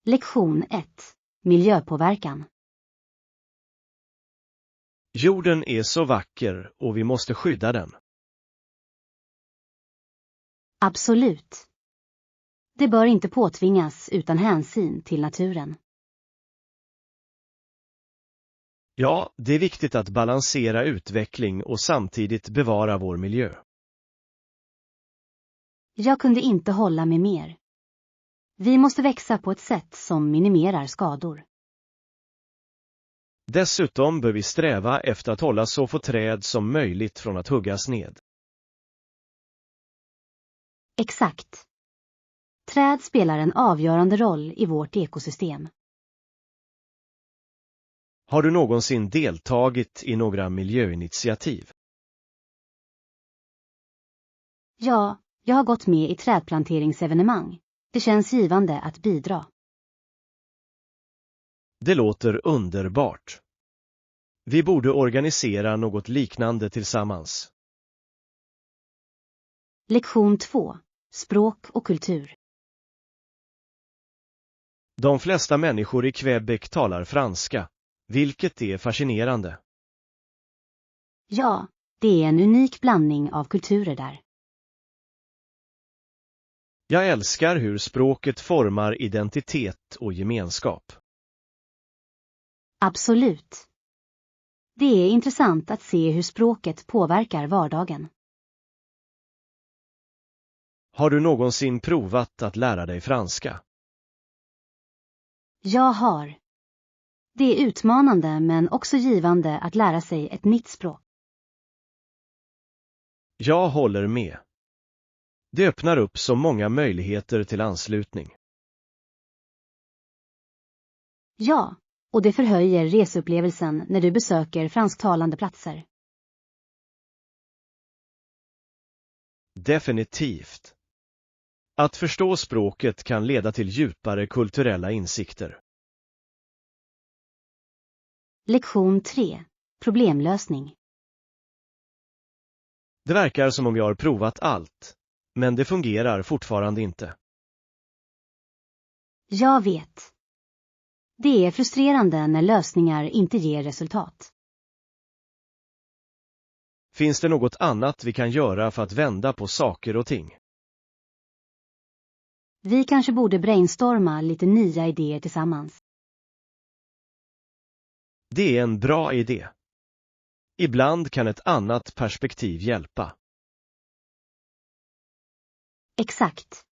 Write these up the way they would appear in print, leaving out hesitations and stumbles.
Lektion 1. Miljöpåverkan. Jorden är så vacker och vi måste skydda den. Absolut. Det bör inte påtvingas utan hänsyn till naturen. Ja, det är viktigt att balansera utveckling och samtidigt bevara vår miljö. Jag kunde inte hålla med mer. Vi måste växa på ett sätt som minimerar skador. Dessutom bör vi sträva efter att hålla så få träd som möjligt från att huggas ned. Exakt. Träd spelar en avgörande roll i vårt ekosystem. Har du någonsin deltagit i några miljöinitiativ? Ja, jag har gått med i trädplanteringsevenemang. Det känns givande att bidra. Det låter underbart. Vi borde organisera något liknande tillsammans. Lektion 2. Språk och kultur. De flesta människor i Quebec talar franska, vilket är fascinerande. Ja, det är en unik blandning av kulturer där. Jag älskar hur språket formar identitet och gemenskap. Absolut. Det är intressant att se hur språket påverkar vardagen. Har du någonsin provat att lära dig franska? Jag har. Det är utmanande men också givande att lära sig ett nytt språk. Jag håller med. Det öppnar upp så många möjligheter till anslutning. Ja, och det förhöjer reseupplevelsen när du besöker fransktalande platser. Definitivt. Att förstå språket kan leda till djupare kulturella insikter. Lektion 3. Problemlösning. Det verkar som om jag har provat allt, men det fungerar fortfarande inte. Jag vet. Det är frustrerande när lösningar inte ger resultat. Finns det något annat vi kan göra för att vända på saker och ting? Vi kanske borde brainstorma lite nya idéer tillsammans. Det är en bra idé. Ibland kan ett annat perspektiv hjälpa. Exakt.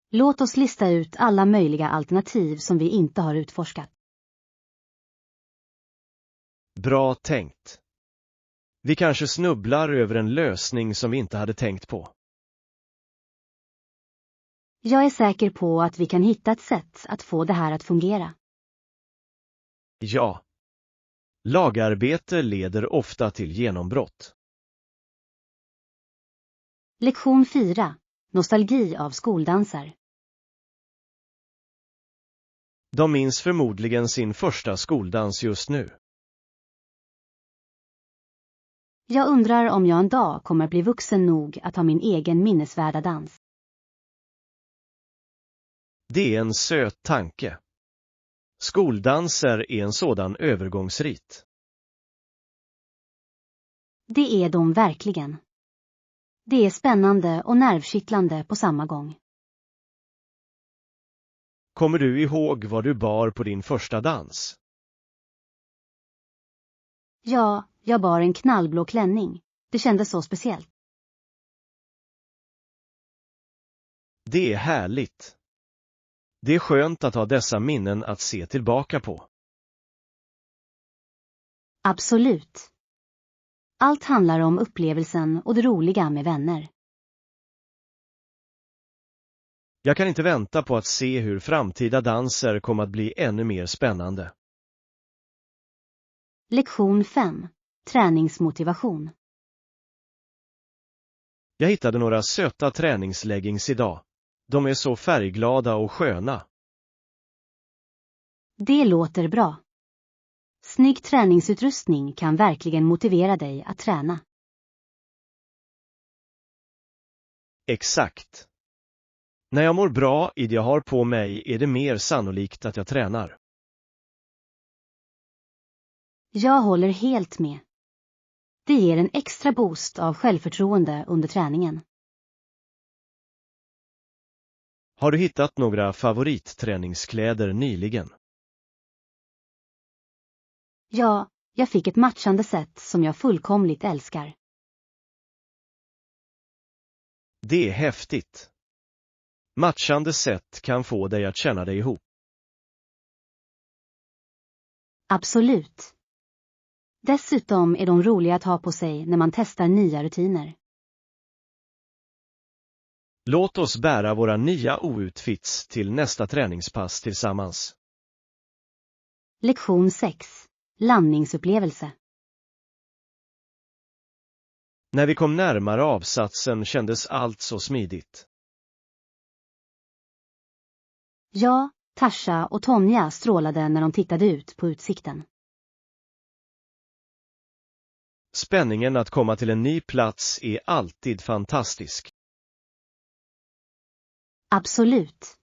Låt oss lista ut alla möjliga alternativ som vi inte har utforskat. Bra tänkt. Vi kanske snubblar över en lösning som vi inte hade tänkt på. Jag är säker på att vi kan hitta ett sätt att få det här att fungera. Ja. Lagarbete leder ofta till genombrott. Lektion 4. Nostalgi av skoldansar. De minns förmodligen sin första skoldans just nu. Jag undrar om jag en dag kommer bli vuxen nog att ha min egen minnesvärda dans. Det är en söt tanke. Skoldanser är en sådan övergångsrit. Det är de verkligen. Det är spännande och nervkittlande på samma gång. Kommer du ihåg vad du bar på din första dans? Ja, jag bar en knallblå klänning. Det kändes så speciellt. Det är härligt. Det är skönt att ha dessa minnen att se tillbaka på. Absolut. Allt handlar om upplevelsen och det roliga med vänner. Jag kan inte vänta på att se hur framtida danser kommer att bli ännu mer spännande. Lektion 5. Träningsmotivation. Jag hittade några söta träningsleggings idag. De är så färgglada och sköna. Det låter bra. Snygg träningsutrustning kan verkligen motivera dig att träna. Exakt. När jag mår bra i det jag har på mig är det mer sannolikt att jag tränar. Jag håller helt med. Det ger en extra boost av självförtroende under träningen. Har du hittat några favoritträningskläder nyligen? Ja, jag fick ett matchande set som jag fullkomligt älskar. Det är häftigt. Matchande set kan få dig att känna dig ihop. Absolut. Dessutom är de roliga att ha på sig när man testar nya rutiner. Låt oss bära våra nya outfits till nästa träningspass tillsammans. Lektion 6. Landningsupplevelse. När vi kom närmare avsatsen kändes allt så smidigt. Jag, Tasha och Tonja strålade när de tittade ut på utsikten. Spänningen att komma till en ny plats är alltid fantastisk. Absolut.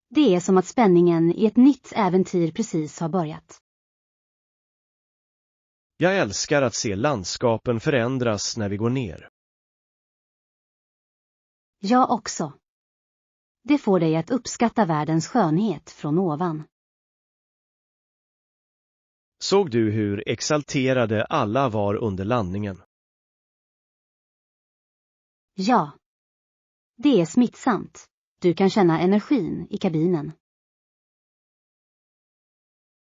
Det är som att spänningen i ett nytt äventyr precis har börjat. Jag älskar att se landskapen förändras när vi går ner. Jag också. Det får dig att uppskatta världens skönhet från ovan. Såg du hur exalterade alla var under landningen? Ja. Det är smittsamt. Du kan känna energin i kabinen.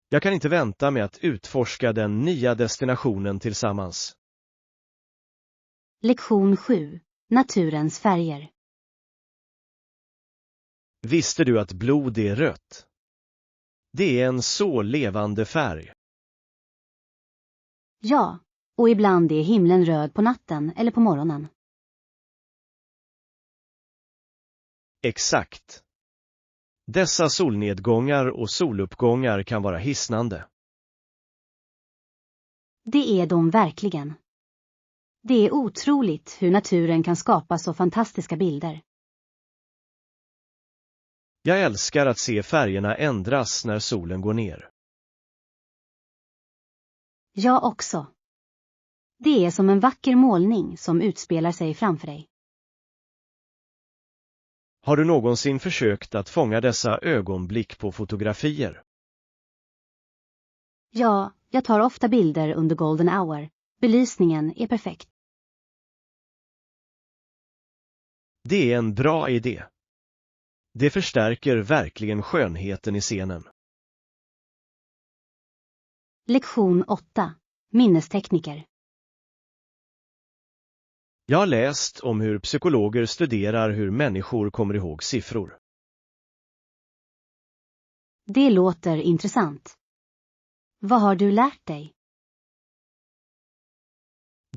Jag kan inte vänta med att utforska den nya destinationen tillsammans. Lektion 7. Naturens färger. Visste du att blod är rött? Det är en så levande färg. Ja, och ibland är himlen röd på natten eller på morgonen. Exakt. Dessa solnedgångar och soluppgångar kan vara hisnande. Det är de verkligen. Det är otroligt hur naturen kan skapa så fantastiska bilder. Jag älskar att se färgerna ändras när solen går ner. Jag också. Det är som en vacker målning som utspelar sig framför dig. Har du någonsin försökt att fånga dessa ögonblick på fotografier? Ja, jag tar ofta bilder under golden hour. Belysningen är perfekt. Det är en bra idé. Det förstärker verkligen skönheten i scenen. Lektion 8. Minnestekniker. Jag har läst om hur psykologer studerar hur människor kommer ihåg siffror. Det låter intressant. Vad har du lärt dig?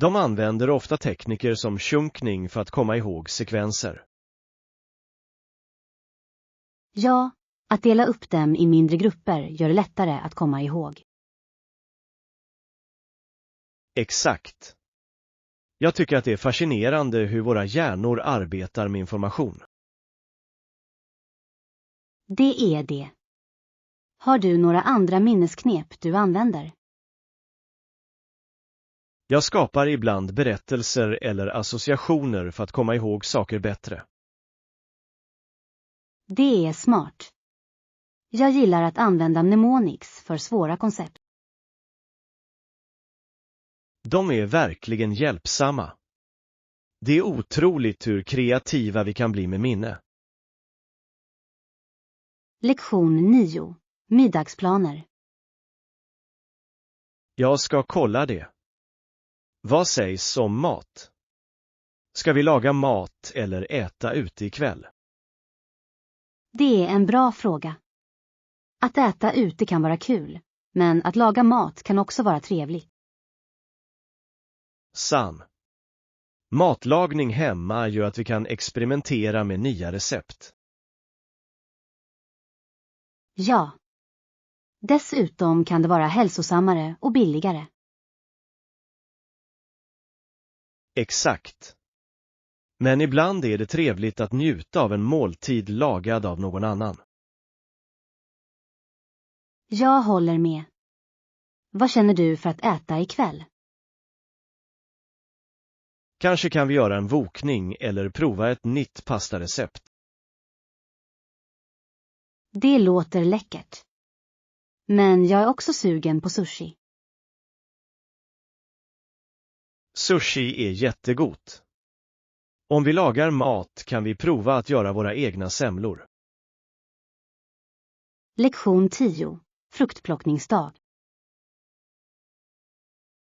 De använder ofta tekniker som chunkning för att komma ihåg sekvenser. Ja, att dela upp dem i mindre grupper gör det lättare att komma ihåg. Exakt. Jag tycker att det är fascinerande hur våra hjärnor arbetar med information. Det är det. Har du några andra minnesknep du använder? Jag skapar ibland berättelser eller associationer för att komma ihåg saker bättre. Det är smart. Jag gillar att använda mnemonics för svåra koncept. De är verkligen hjälpsamma. Det är otroligt hur kreativa vi kan bli med minne. Lektion 9. Middagsplaner. Jag ska kolla det. Vad sägs om mat? Ska vi laga mat eller äta ute ikväll? Det är en bra fråga. Att äta ute kan vara kul, men att laga mat kan också vara trevligt. Sann. Matlagning hemma gör att vi kan experimentera med nya recept. Ja. Dessutom kan det vara hälsosammare och billigare. Exakt. Men ibland är det trevligt att njuta av en måltid lagad av någon annan. Jag håller med. Vad känner du för att äta ikväll? Kanske kan vi göra en vokning eller prova ett nytt pastarecept. Det låter läckert. Men jag är också sugen på sushi. Sushi är jättegott. Om vi lagar mat kan vi prova att göra våra egna semlor. Lektion 10. Fruktplockningsdag.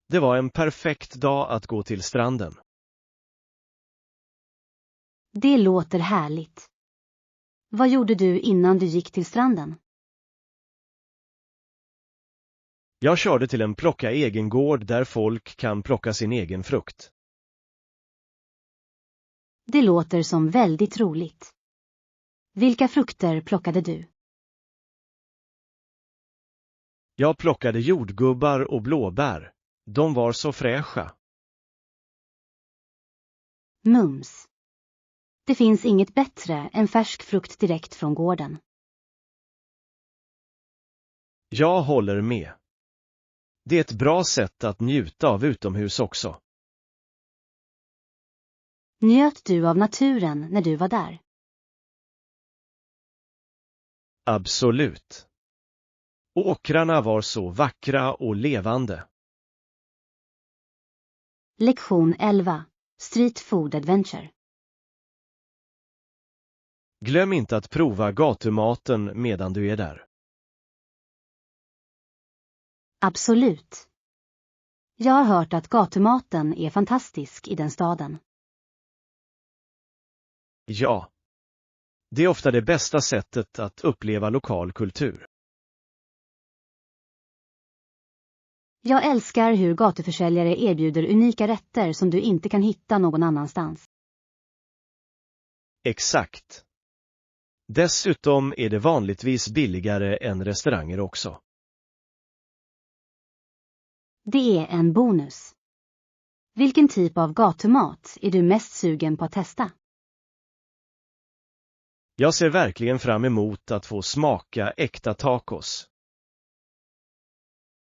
Det var en perfekt dag att gå till stranden. Det låter härligt. Vad gjorde du innan du gick till stranden? Jag körde till en plocka egen gård där folk kan plocka sin egen frukt. Det låter som väldigt roligt. Vilka frukter plockade du? Jag plockade jordgubbar och blåbär. De var så fräscha. Mums. Det finns inget bättre än färsk frukt direkt från gården. Jag håller med. Det är ett bra sätt att njuta av utomhus också. Njöt du av naturen när du var där? Absolut. Åkrarna var så vackra och levande. Lektion 11. Street Food Adventure. Glöm inte att prova gatumaten medan du är där. Absolut. Jag har hört att gatumaten är fantastisk i den staden. Ja. Det är ofta det bästa sättet att uppleva lokal kultur. Jag älskar hur gatuförsäljare erbjuder unika rätter som du inte kan hitta någon annanstans. Exakt. Dessutom är det vanligtvis billigare än restauranger också. Det är en bonus. Vilken typ av gatumat är du mest sugen på att testa? Jag ser verkligen fram emot att få smaka äkta tacos.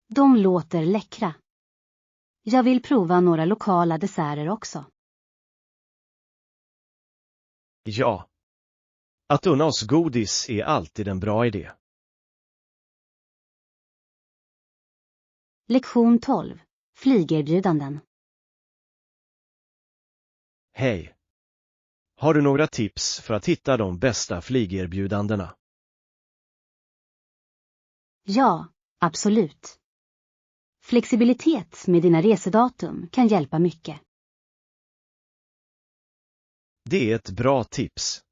De låter läckra. Jag vill prova några lokala desserter också. Ja. Att unna oss godis är alltid en bra idé. Lektion 12. Flygerbjudanden. Hej. Har du några tips för att hitta de bästa flygerbjudandena? Ja, absolut. Flexibilitet med dina resedatum kan hjälpa mycket. Det är ett bra tips.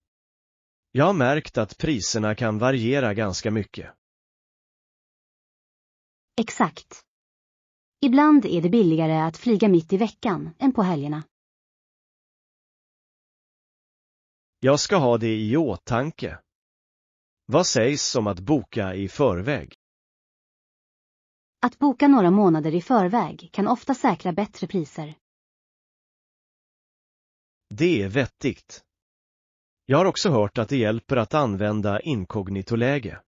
Jag har märkt att priserna kan variera ganska mycket. Exakt. Ibland är det billigare att flyga mitt i veckan än på helgerna. Jag ska ha det i åtanke. Vad sägs om att boka i förväg? Att boka några månader i förväg kan ofta säkra bättre priser. Det är vettigt. Jag har också hört att det hjälper att använda inkognitoläge.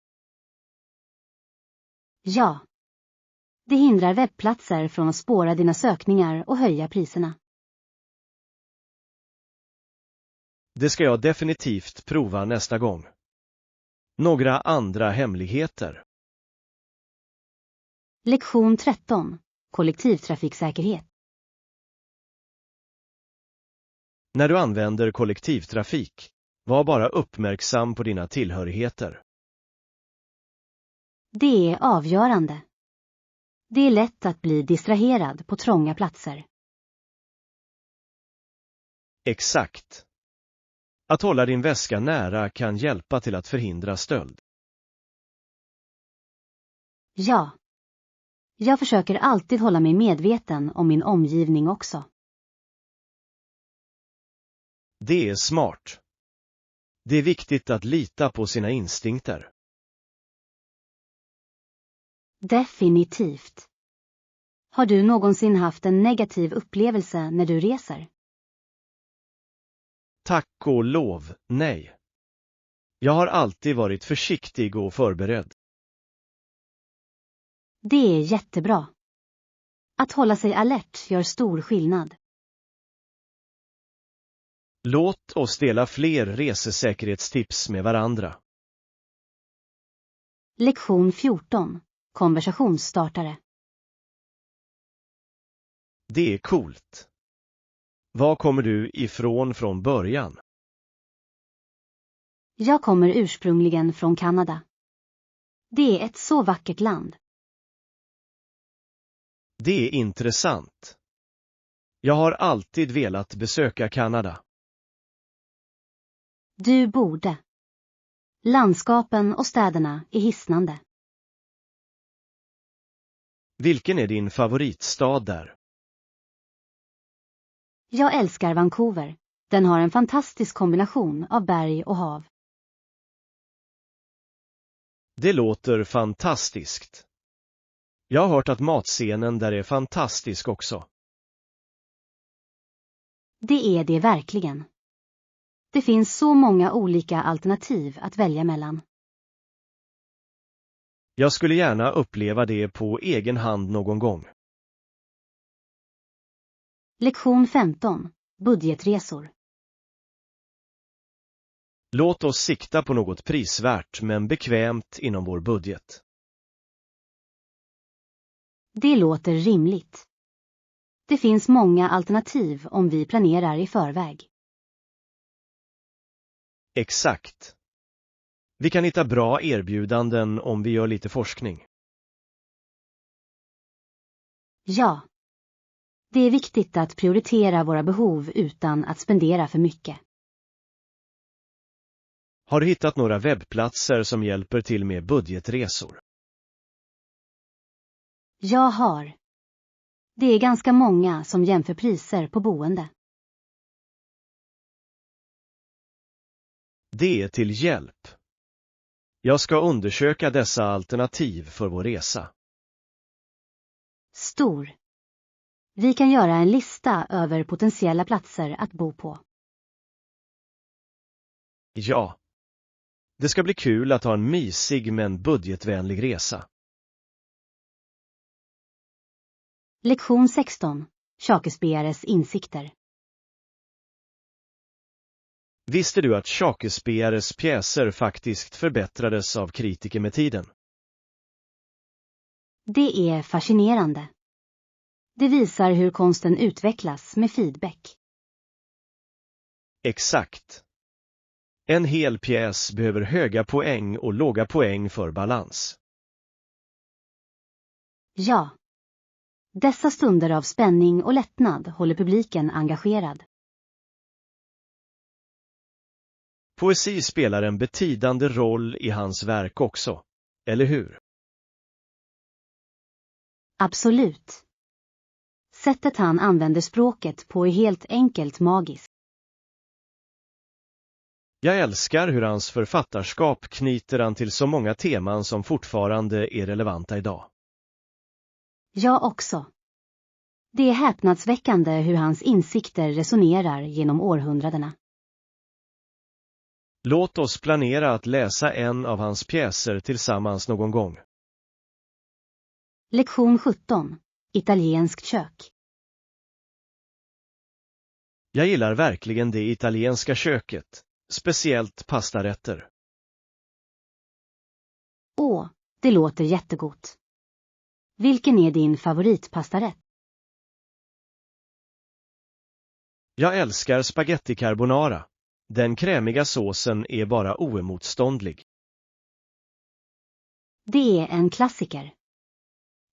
Ja. Det hindrar webbplatser från att spåra dina sökningar och höja priserna. Det ska jag definitivt prova nästa gång. Några andra hemligheter. Lektion 13. Kollektivtrafiksäkerhet. När du använder kollektivtrafik, var bara uppmärksam på dina tillhörigheter. Det är avgörande. Det är lätt att bli distraherad på trånga platser. Exakt. Att hålla din väska nära kan hjälpa till att förhindra stöld. Ja. Jag försöker alltid hålla mig medveten om min omgivning också. Det är smart. Det är viktigt att lita på sina instinkter. Definitivt. Har du någonsin haft en negativ upplevelse när du reser? Tack och lov, nej. Jag har alltid varit försiktig och förberedd. Det är jättebra. Att hålla sig alert gör stor skillnad. Låt oss dela fler resesäkerhetstips med varandra. Lektion 14. Konversationsstartare. Det är coolt. Var kommer du ifrån från början? Jag kommer ursprungligen från Kanada. Det är ett så vackert land. Det är intressant. Jag har alltid velat besöka Kanada. Du borde. Landskapen och städerna är hisnande. Vilken är din favoritstad där? Jag älskar Vancouver. Den har en fantastisk kombination av berg och hav. Det låter fantastiskt. Jag har hört att matscenen där är fantastisk också. Det är det verkligen. Det finns så många olika alternativ att välja mellan. Jag skulle gärna uppleva det på egen hand någon gång. Lektion 15. Budgetresor. Låt oss sikta på något prisvärt men bekvämt inom vår budget. Det låter rimligt. Det finns många alternativ om vi planerar i förväg. Exakt. Vi kan hitta bra erbjudanden om vi gör lite forskning. Ja. Det är viktigt att prioritera våra behov utan att spendera för mycket. Har du hittat några webbplatser som hjälper till med budgetresor? Jag har. Det är ganska många som jämför priser på boende. Det är till hjälp. Jag ska undersöka dessa alternativ för vår resa. Stor. Vi kan göra en lista över potentiella platser att bo på. Ja. Det ska bli kul att ha en mysig men budgetvänlig resa. Lektion 16. Shakespeares insikter. Visste du att Shakespeares pjäser faktiskt förbättrades av kritiker med tiden? Det är fascinerande. Det visar hur konsten utvecklas med feedback. Exakt. En hel pjäs behöver höga poäng och låga poäng för balans. Ja. Dessa stunder av spänning och lättnad håller publiken engagerad. Poesi spelar en betydande roll i hans verk också, eller hur? Absolut. Sättet han använder språket på är helt enkelt magiskt. Jag älskar hur hans författarskap knyter an till så många teman som fortfarande är relevanta idag. Jag också. Det är häpnadsväckande hur hans insikter resonerar genom århundradena. Låt oss planera att läsa en av hans pjäser tillsammans någon gång. Lektion 17. Italienskt kök. Jag gillar verkligen det italienska köket, speciellt pastarätter. Åh, det låter jättegott. Vilken är din favoritpastarätt? Jag älskar spaghetti carbonara. Den krämiga såsen är bara oemotståndlig. Det är en klassiker.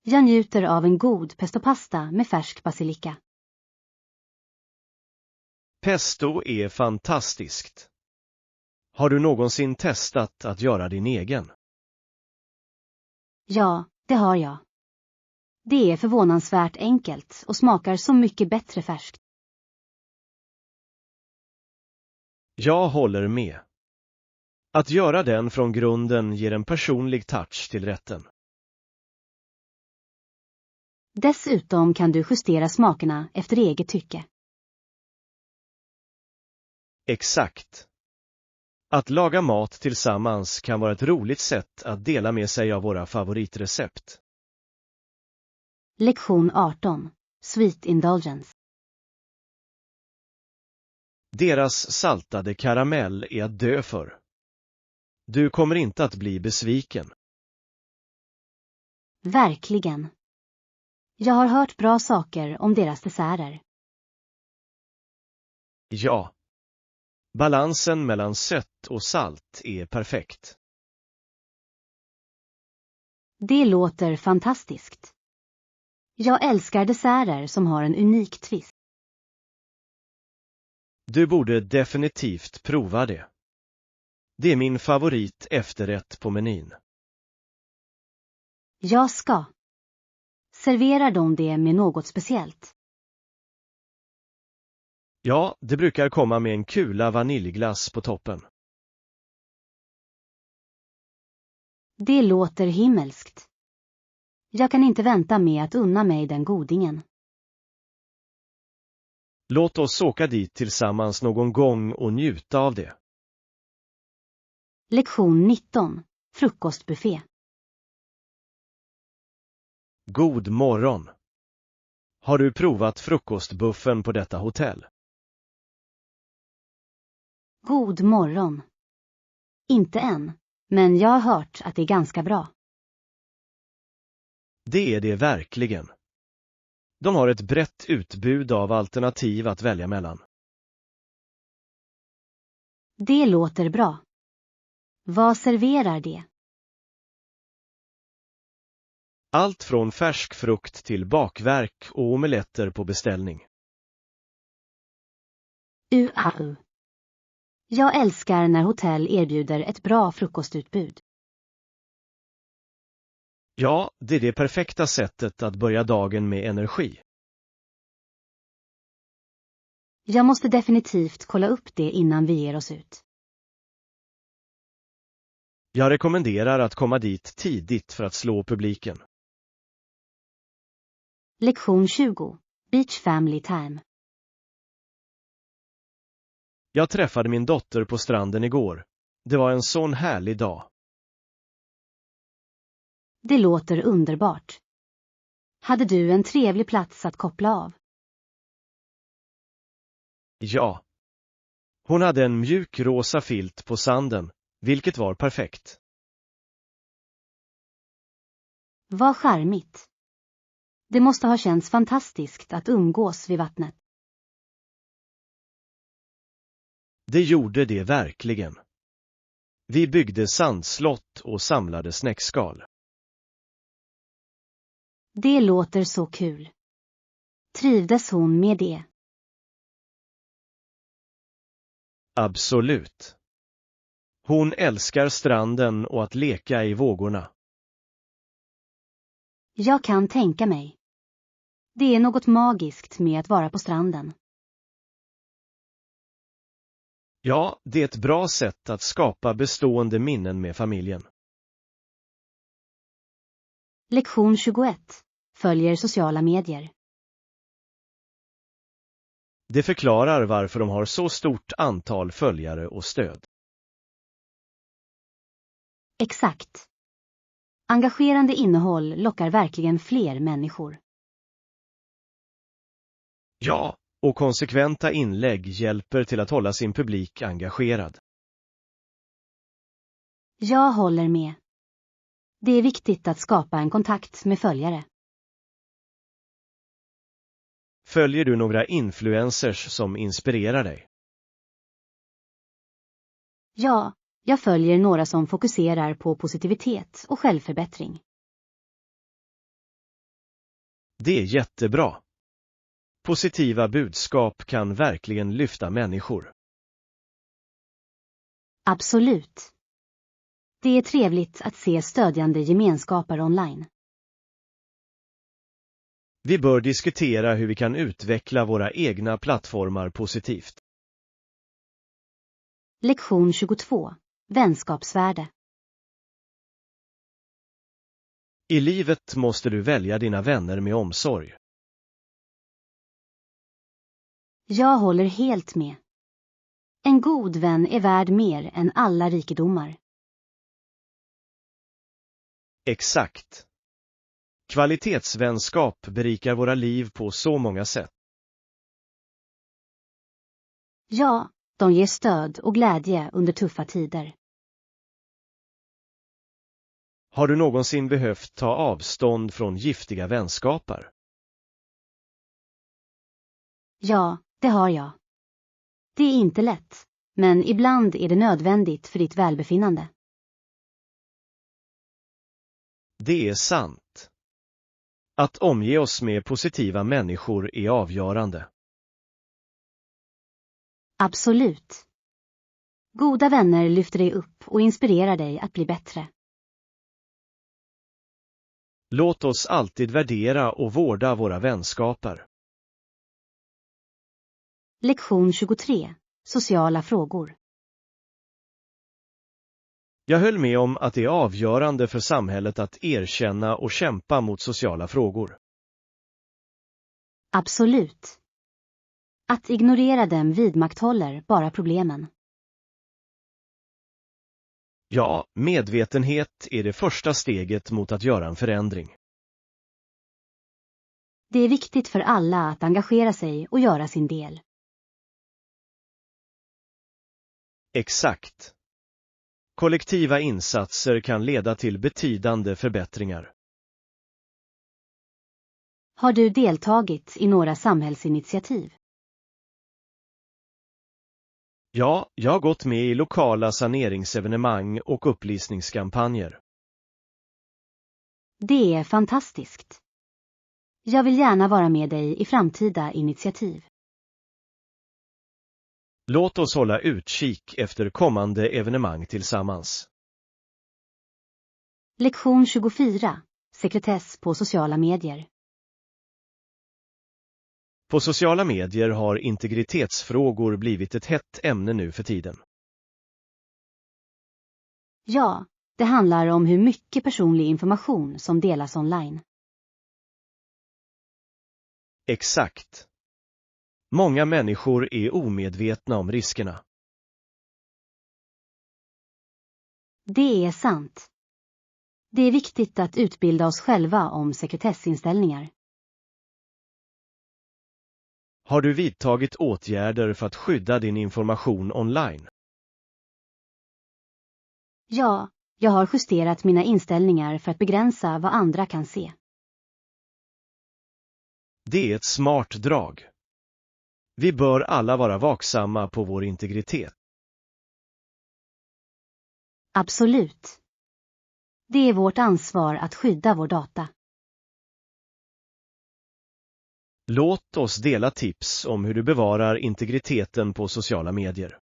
Jag njuter av en god pestopasta med färsk basilika. Pesto är fantastiskt. Har du någonsin testat att göra din egen? Ja, det har jag. Det är förvånansvärt enkelt och smakar så mycket bättre färskt. Jag håller med. Att göra den från grunden ger en personlig touch till rätten. Dessutom kan du justera smakerna efter eget tycke. Exakt. Att laga mat tillsammans kan vara ett roligt sätt att dela med sig av våra favoritrecept. Lektion 18. Sweet indulgence. Deras saltade karamell är att dö för. Du kommer inte att bli besviken. Verkligen. Jag har hört bra saker om deras desserter. Ja. Balansen mellan sött och salt är perfekt. Det låter fantastiskt. Jag älskar desserter som har en unik twist. Du borde definitivt prova det. Det är min favorit efterrätt på menyn. Jag ska. Serverar de det med något speciellt? Ja, det brukar komma med en kula vaniljglass på toppen. Det låter himmelskt. Jag kan inte vänta med att unna mig den godingen. Låt oss åka dit tillsammans någon gång och njuta av det. Lektion 19. Frukostbuffé. God morgon. Har du provat frukostbuffen på detta hotell? God morgon. Inte än, men jag har hört att det är ganska bra. Det är det verkligen. De har ett brett utbud av alternativ att välja mellan. Det låter bra. Vad serverar det? Allt från färsk frukt till bakverk och omeletter på beställning. Uau. Jag älskar när hotell erbjuder ett bra frukostutbud. Ja, det är det perfekta sättet att börja dagen med energi. Jag måste definitivt kolla upp det innan vi ger oss ut. Jag rekommenderar att komma dit tidigt för att slå publiken. Lektion 20. Beach Family Time. Jag träffade min dotter på stranden igår. Det var en sån härlig dag. Det låter underbart. Hade du en trevlig plats att koppla av? Ja. Hon hade en mjuk rosa filt på sanden, vilket var perfekt. Vad charmigt. Det måste ha känts fantastiskt att umgås vid vattnet. Det gjorde det verkligen. Vi byggde sandslott och samlade snäckskal. Det låter så kul. Trivdes hon med det? Absolut. Hon älskar stranden och att leka i vågorna. Jag kan tänka mig. Det är något magiskt med att vara på stranden. Ja, det är ett bra sätt att skapa bestående minnen med familjen. Lektion 21. Följer sociala medier. Det förklarar varför de har så stort antal följare och stöd. Exakt. Engagerande innehåll lockar verkligen fler människor. Ja, och konsekventa inlägg hjälper till att hålla sin publik engagerad. Jag håller med. Det är viktigt att skapa en kontakt med följare. Följer du några influencers som inspirerar dig? Ja, jag följer några som fokuserar på positivitet och självförbättring. Det är jättebra. Positiva budskap kan verkligen lyfta människor. Absolut. Det är trevligt att se stödjande gemenskaper online. Vi bör diskutera hur vi kan utveckla våra egna plattformar positivt. Lektion 22. Vänskapsvärde. I livet måste du välja dina vänner med omsorg. Jag håller helt med. En god vän är värd mer än alla rikedomar. Exakt. Kvalitetsvänskap berikar våra liv på så många sätt. Ja, de ger stöd och glädje under tuffa tider. Har du någonsin behövt ta avstånd från giftiga vänskaper? Ja, det har jag. Det är inte lätt, men ibland är det nödvändigt för ditt välbefinnande. Det är sant. Att omge oss med positiva människor är avgörande. Absolut. Goda vänner lyfter dig upp och inspirerar dig att bli bättre. Låt oss alltid värdera och vårda våra vänskaper. Lektion 23. Sociala frågor. Jag höll med om att det är avgörande för samhället att erkänna och kämpa mot sociala frågor. Absolut. Att ignorera dem vidmakthåller bara problemen. Ja, medvetenhet är det första steget mot att göra en förändring. Det är viktigt för alla att engagera sig och göra sin del. Exakt. Kollektiva insatser kan leda till betydande förbättringar. Har du deltagit i några samhällsinitiativ? Ja, jag har gått med i lokala saneringsevenemang och upplysningskampanjer. Det är fantastiskt. Jag vill gärna vara med dig i framtida initiativ. Låt oss hålla utkik efter kommande evenemang tillsammans. Lektion 24. Sekretess på sociala medier. På sociala medier har integritetsfrågor blivit ett hett ämne nu för tiden. Ja, det handlar om hur mycket personlig information som delas online. Exakt. Många människor är omedvetna om riskerna. Det är sant. Det är viktigt att utbilda oss själva om sekretessinställningar. Har du vidtagit åtgärder för att skydda din information online? Ja, jag har justerat mina inställningar för att begränsa vad andra kan se. Det är ett smart drag. Vi bör alla vara vaksamma på vår integritet. Absolut. Det är vårt ansvar att skydda vår data. Låt oss dela tips om hur du bevarar integriteten på sociala medier.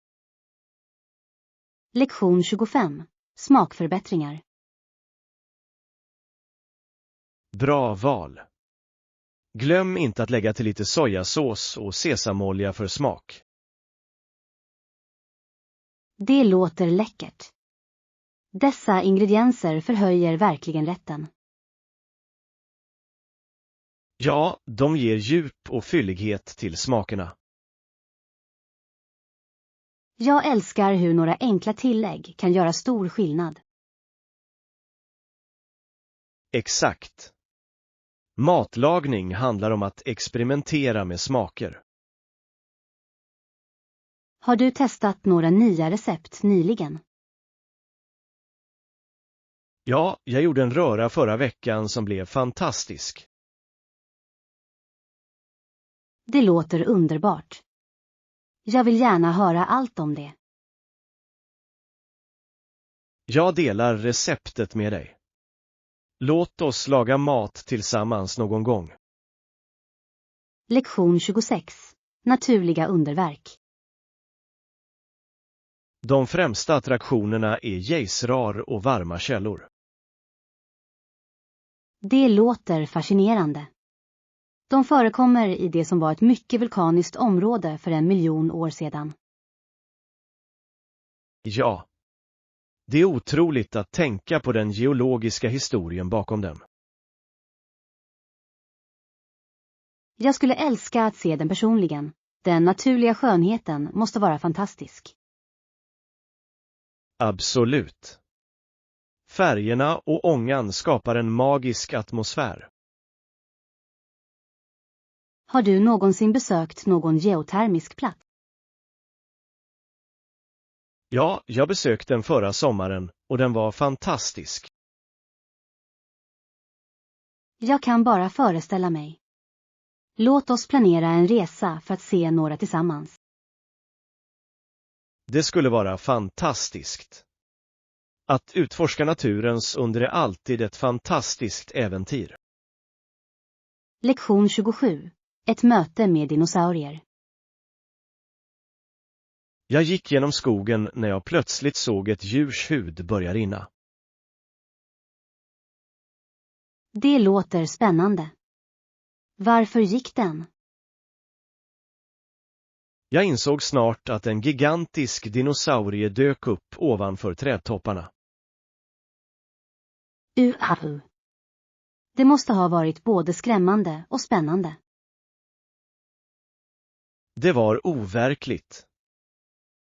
Lektion 25. Smakförbättringar. Bra val. Glöm inte att lägga till lite sojasås och sesamolja för smak. Det låter läckert. Dessa ingredienser förhöjer verkligen rätten. Ja, de ger djup och fyllighet till smakerna. Jag älskar hur några enkla tillägg kan göra stor skillnad. Exakt. Matlagning handlar om att experimentera med smaker. Har du testat några nya recept nyligen? Ja, jag gjorde en röra förra veckan som blev fantastisk. Det låter underbart. Jag vill gärna höra allt om det. Jag delar receptet med dig. Låt oss laga mat tillsammans någon gång. Lektion 26. Naturliga underverk. De främsta attraktionerna är gejsrar och varma källor. Det låter fascinerande. De förekommer i det som var ett mycket vulkaniskt område för 1 miljon år sedan. Ja. Det är otroligt att tänka på den geologiska historien bakom dem. Jag skulle älska att se den personligen. Den naturliga skönheten måste vara fantastisk. Absolut. Färgerna och ångan skapar en magisk atmosfär. Har du någonsin besökt någon geotermisk plats? Ja, jag besökte den förra sommaren och den var fantastisk. Jag kan bara föreställa mig. Låt oss planera en resa för att se några tillsammans. Det skulle vara fantastiskt. Att utforska naturens under är alltid ett fantastiskt äventyr. Lektion 27. Ett möte med dinosaurier. Jag gick genom skogen när jag plötsligt såg ett djurs hud börja rinna. Det låter spännande. Varför gick den? Jag insåg snart att en gigantisk dinosaurie dök upp ovanför trädtopparna. Det måste ha varit både skrämmande och spännande. Det var overkligt.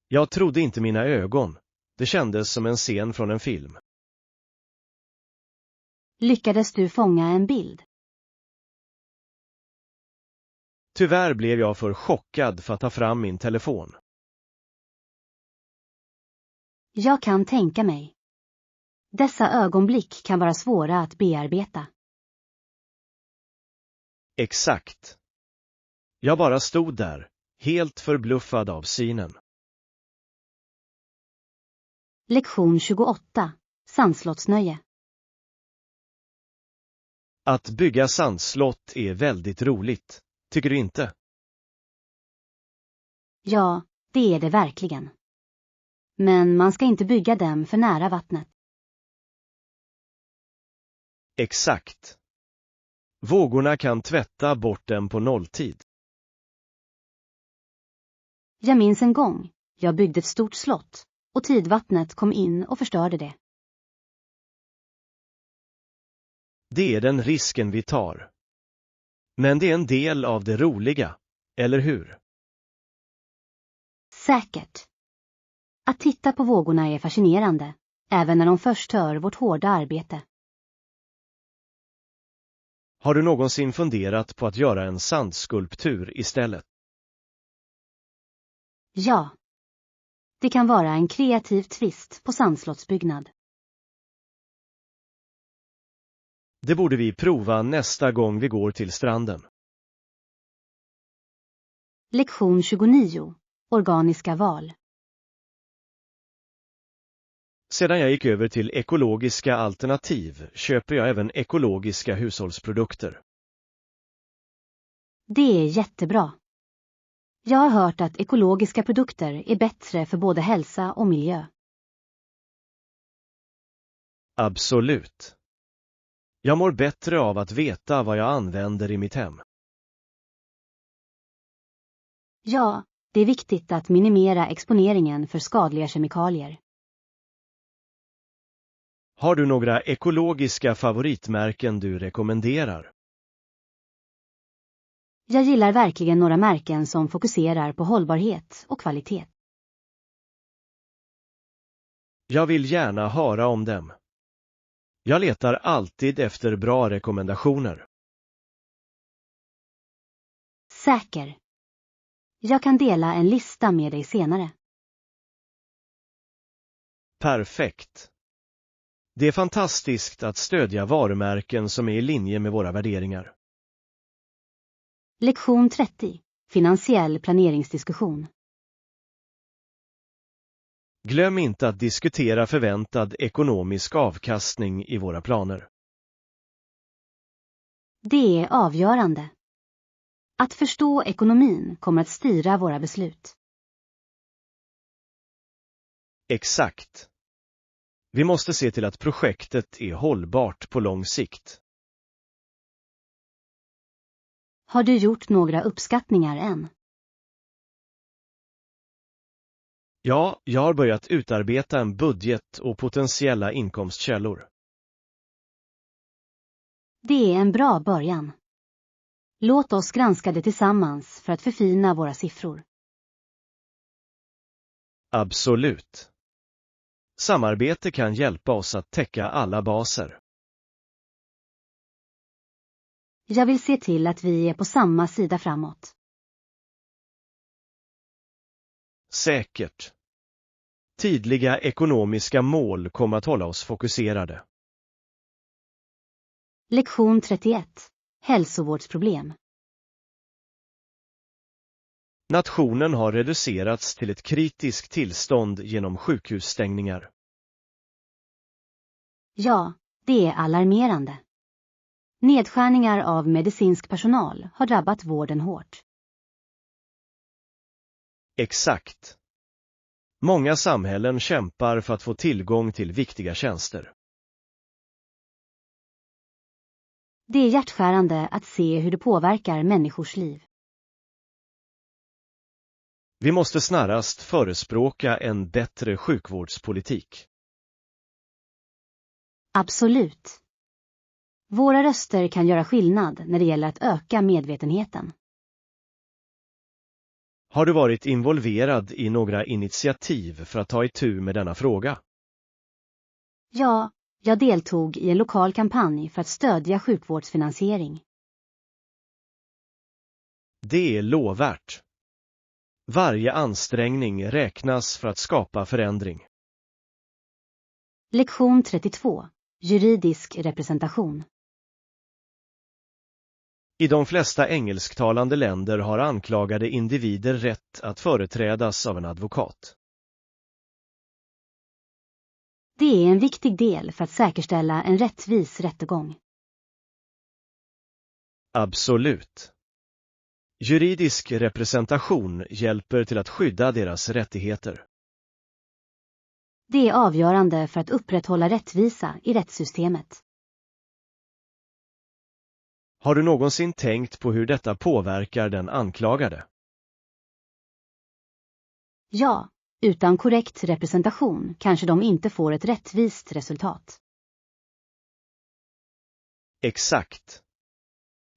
Jag trodde inte mina ögon. Det kändes som en scen från en film. Lyckades du fånga en bild? Tyvärr blev jag för chockad för att ta fram min telefon. Jag kan tänka mig. Dessa ögonblick kan vara svåra att bearbeta. Exakt. Jag bara stod där, helt förbluffad av synen. Lektion 28. Sandslottsnöje. Att bygga sandslott är väldigt roligt, tycker du inte? Ja, det är det verkligen. Men man ska inte bygga dem för nära vattnet. Exakt. Vågorna kan tvätta bort dem på nolltid. Jag minns en gång, jag byggde ett stort slott och tidvattnet kom in och förstörde det. Det är den risken vi tar. Men det är en del av det roliga, eller hur? Säkert. Att titta på vågorna är fascinerande, även när de förstör vårt hårda arbete. Har du någonsin funderat på att göra en sandskulptur istället? Ja. Det kan vara en kreativ twist på sandslottsbyggnad. Det borde vi prova nästa gång vi går till stranden. Lektion 29. Organiska val. Sedan jag gick över till ekologiska alternativ köper jag även ekologiska hushållsprodukter. Det är jättebra. Jag har hört att ekologiska produkter är bättre för både hälsa och miljö. Absolut. Jag mår bättre av att veta vad jag använder i mitt hem. Ja, det är viktigt att minimera exponeringen för skadliga kemikalier. Har du några ekologiska favoritmärken du rekommenderar? Jag gillar verkligen några märken som fokuserar på hållbarhet och kvalitet. Jag vill gärna höra om dem. Jag letar alltid efter bra rekommendationer. Säker. Jag kan dela en lista med dig senare. Perfekt. Det är fantastiskt att stödja varumärken som är i linje med våra värderingar. Lektion 30. Finansiell planeringsdiskussion. Glöm inte att diskutera förväntad ekonomisk avkastning i våra planer. Det är avgörande. Att förstå ekonomin kommer att styra våra beslut. Exakt. Vi måste se till att projektet är hållbart på lång sikt. Har du gjort några uppskattningar än? Ja, jag har börjat utarbeta en budget och potentiella inkomstkällor. Det är en bra början. Låt oss granska det tillsammans för att förfina våra siffror. Absolut. Samarbete kan hjälpa oss att täcka alla baser. Jag vill se till att vi är på samma sida framåt. Säkert. Tydliga ekonomiska mål kommer att hålla oss fokuserade. Lektion 31. Hälsovårdsproblem. Nationen har reducerats till ett kritiskt tillstånd genom sjukhusstängningar. Ja, det är alarmerande. Nedskärningar av medicinsk personal har drabbat vården hårt. Exakt. Många samhällen kämpar för att få tillgång till viktiga tjänster. Det är hjärtskärande att se hur det påverkar människors liv. Vi måste snarast förespråka en bättre sjukvårdspolitik. Absolut. Våra röster kan göra skillnad när det gäller att öka medvetenheten. Har du varit involverad i några initiativ för att ta itu med denna fråga? Ja, jag deltog i en lokal kampanj för att stödja sjukvårdsfinansiering. Det är lovvärt. Varje ansträngning räknas för att skapa förändring. Lektion 32. Juridisk representation. I de flesta engelsktalande länder har anklagade individer rätt att företrädas av en advokat. Det är en viktig del för att säkerställa en rättvis rättegång. Absolut. Juridisk representation hjälper till att skydda deras rättigheter. Det är avgörande för att upprätthålla rättvisa i rättssystemet. Har du någonsin tänkt på hur detta påverkar den anklagade? Ja, utan korrekt representation kanske de inte får ett rättvist resultat. Exakt.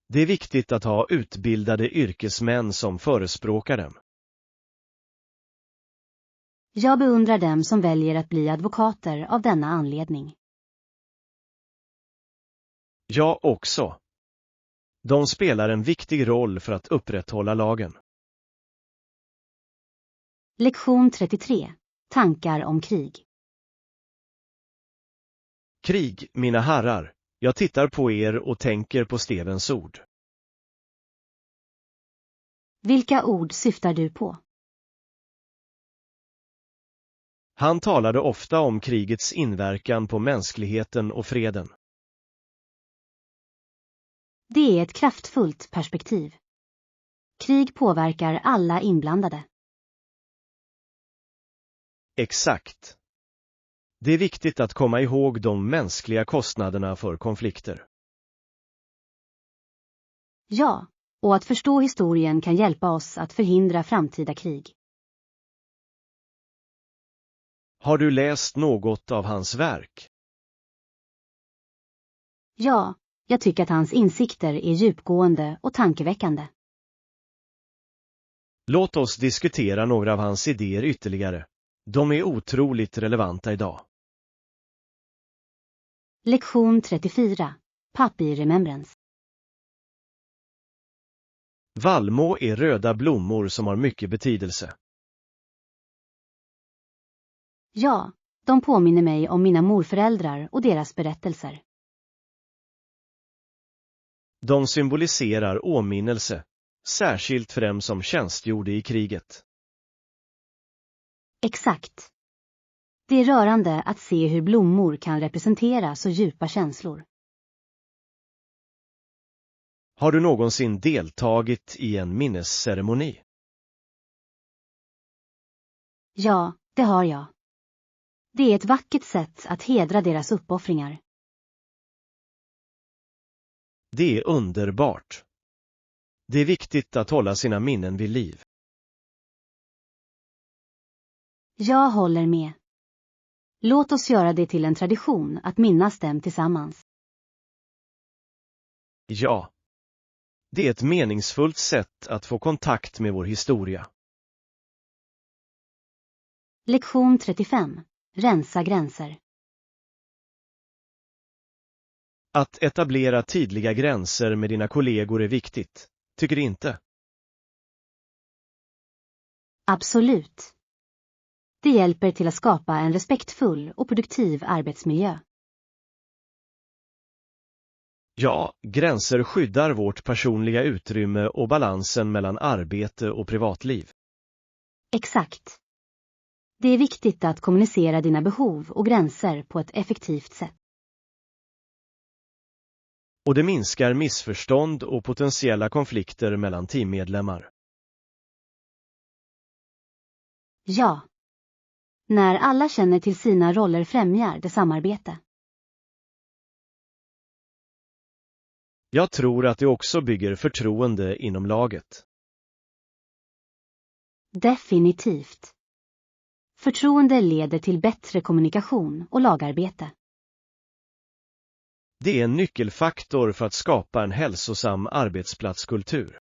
Det är viktigt att ha utbildade yrkesmän som förespråkar dem. Jag beundrar dem som väljer att bli advokater av denna anledning. Jag också. De spelar en viktig roll för att upprätthålla lagen. Lektion 33. Tankar om krig. Krig, mina herrar. Jag tittar på er och tänker på Stevens ord. Vilka ord syftar du på? Han talade ofta om krigets inverkan på mänskligheten och freden. Det är ett kraftfullt perspektiv. Krig påverkar alla inblandade. Exakt. Det är viktigt att komma ihåg de mänskliga kostnaderna för konflikter. Ja, och att förstå historien kan hjälpa oss att förhindra framtida krig. Har du läst något av hans verk? Ja, jag tycker att hans insikter är djupgående och tankeväckande. Låt oss diskutera några av hans idéer ytterligare. De är otroligt relevanta idag. Lektion 34. Puppy Remembrance. Vallmo är röda blommor som har mycket betydelse. Ja, de påminner mig om mina morföräldrar och deras berättelser. De symboliserar åminnelse, särskilt för dem som tjänstgjorde i kriget. Exakt. Det är rörande att se hur blommor kan representera så djupa känslor. Har du någonsin deltagit i en minnesceremoni? Ja, det har jag. Det är ett vackert sätt att hedra deras uppoffringar. Det är underbart. Det är viktigt att hålla sina minnen vid liv. Jag håller med. Låt oss göra det till en tradition att minnas dem tillsammans. Ja. Det är ett meningsfullt sätt att få kontakt med vår historia. Lektion 35. Rensa gränser. Att etablera tydliga gränser med dina kollegor är viktigt, tycker du inte? Absolut. Det hjälper till att skapa en respektfull och produktiv arbetsmiljö. Ja, gränser skyddar vårt personliga utrymme och balansen mellan arbete och privatliv. Exakt. Det är viktigt att kommunicera dina behov och gränser på ett effektivt sätt. Och det minskar missförstånd och potentiella konflikter mellan teammedlemmar. Ja. När alla känner till sina roller främjar det samarbete. Jag tror att det också bygger förtroende inom laget. Definitivt. Förtroende leder till bättre kommunikation och lagarbete. Det är en nyckelfaktor för att skapa en hälsosam arbetsplatskultur.